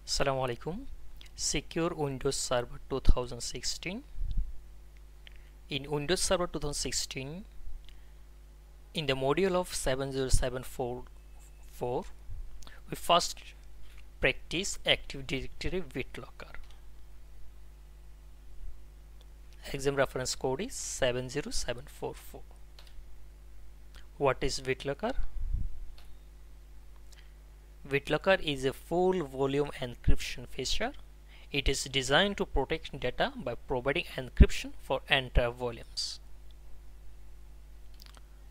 Assalamu alaikum. Secure Windows Server 2016. In Windows Server 2016, in the module of 70744, we first practice Active Directory Bitlocker. Exam reference code is 70744. What is Bitlocker? Bitlocker is a full volume encryption feature. It is designed to protect data by providing encryption for entire volumes.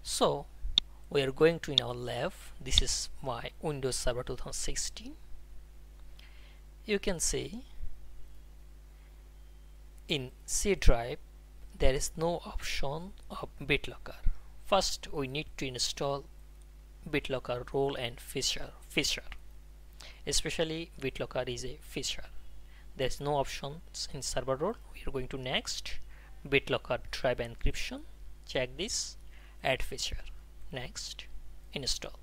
So we are going to in our lab. This is my Windows Server 2016. You can see in C drive there is no option of Bitlocker. First we need to install Bitlocker role and feature. Especially Bitlocker is a feature. There is no options in server role. We are going to next Bitlocker drive encryption. Check this. Add feature. Next. Install.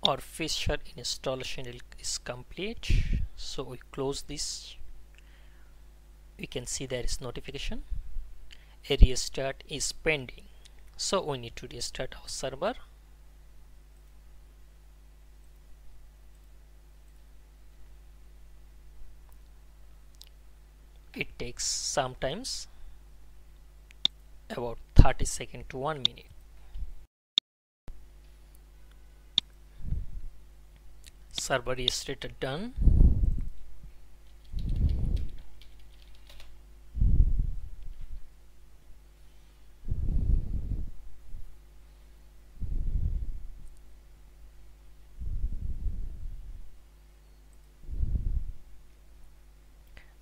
Our feature installation is complete, so we close this. We can see there is notification. A restart is pending, so we need to restart our server. It takes sometimes about 30 seconds to 1 minute. Server restart done.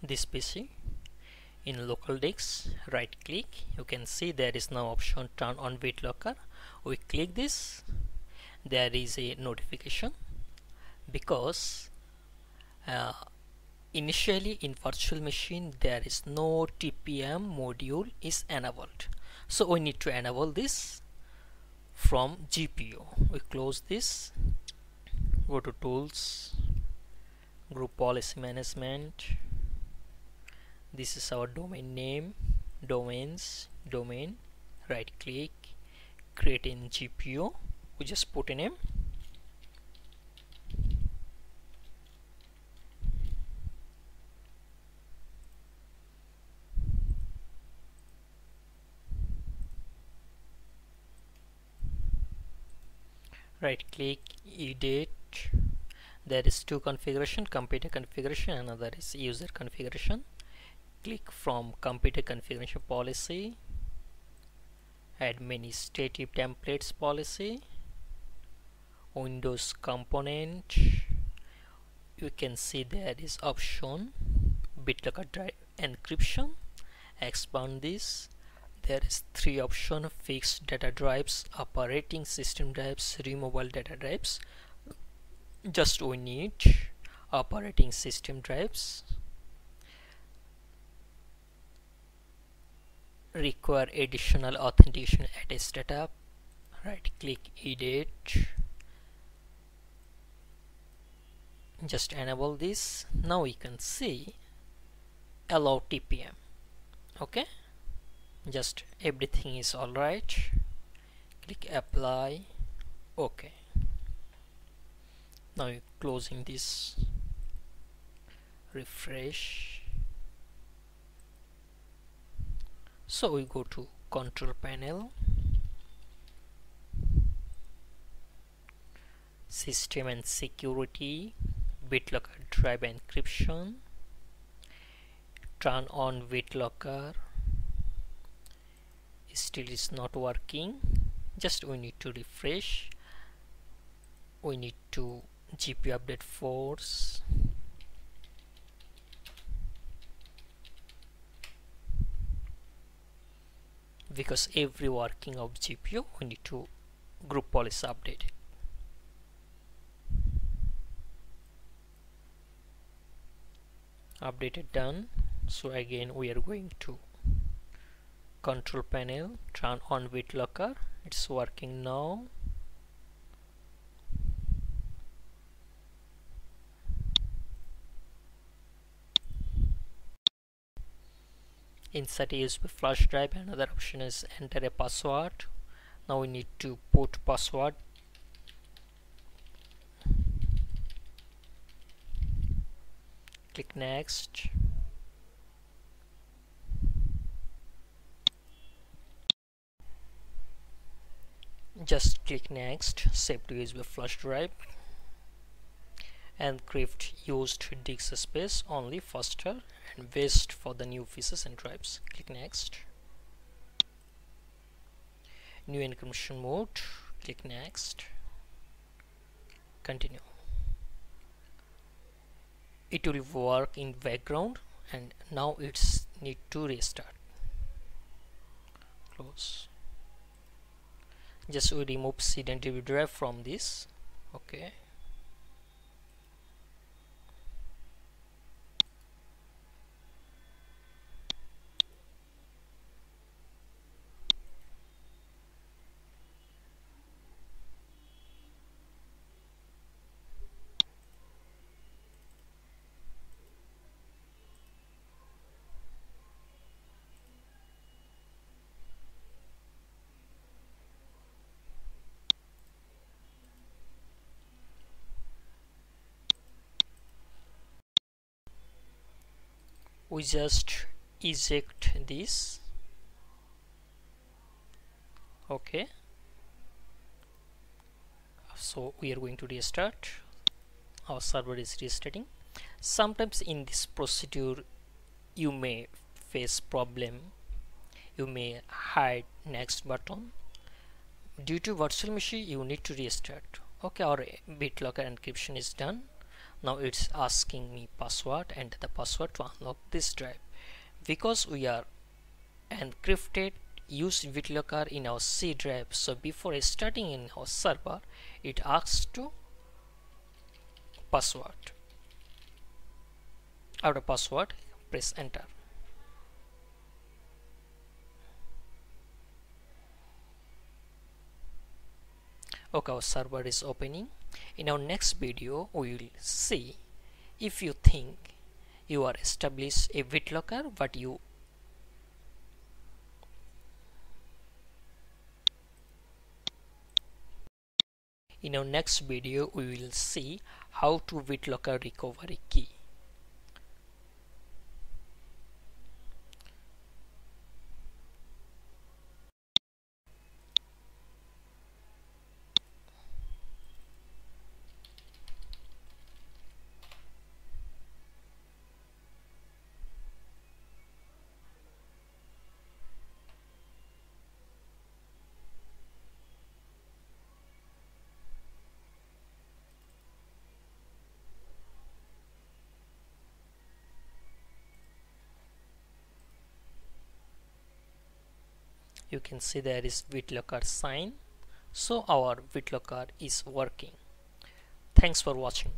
This PC in local disk, right click, you can see there is no option turn on Bitlocker. We click this, there is a notification because initially in virtual machine there is no TPM module is enabled, so we need to enable this from GPU. We close this, go to tools, group policy management. This is our domain name, domains, domain, right click, create in GPU. We just put a name. Right click, edit. There is two configuration, computer configuration, another is user configuration. Click from computer configuration policy, administrative templates policy, Windows component. You can see there is option Bitlocker drive encryption. Expand this. There is three option: fixed data drives, operating system drives, removable data drives. Just we need operating system drives. Require additional authentication at a setup. Right click, edit. Just enable this. Now we can see allow TPM. Okay, just everything is alright. Click apply. Okay, now you're closing this, refresh. So we go to control panel, system and security, Bitlocker drive encryption, turn on Bitlocker. Still is not working. Just we need to refresh. We need to GPU update force. Because every working of GPU we need to group policy update it. Updated, done. So again we are going to control panel, turn on Bitlocker. It's working now. Insert a USB flash drive. Another option is enter a password. Now we need to put password. Click next. Just click next. Save to USB flash drive. Encrypt used disk space only, faster and best for the new pieces and drives. Click next. New encryption mode. Click next. Continue. It will work in background, and now it's need to restart. Close. Just we remove CCNA drive from this. Okay. We just eject this. Okay, so we are going to restart. Our server is restarting. Sometimes in this procedure you may face problem. You may hide next button. Due to virtual machine you need to restart. Okay, our Bitlocker encryption is done. Now it's asking me password, and the password to unlock this drive. Because we are encrypted, use Bitlocker in our C drive, so before starting in our server it asks to password. After password, press enter. Okay, our server is opening. In our next video we will see if you think you are established a Bitlocker, but you in our next video we will see how to Bitlocker recovery key. You can see there is Bitlocker sign, so our Bitlocker is working. Thanks for watching.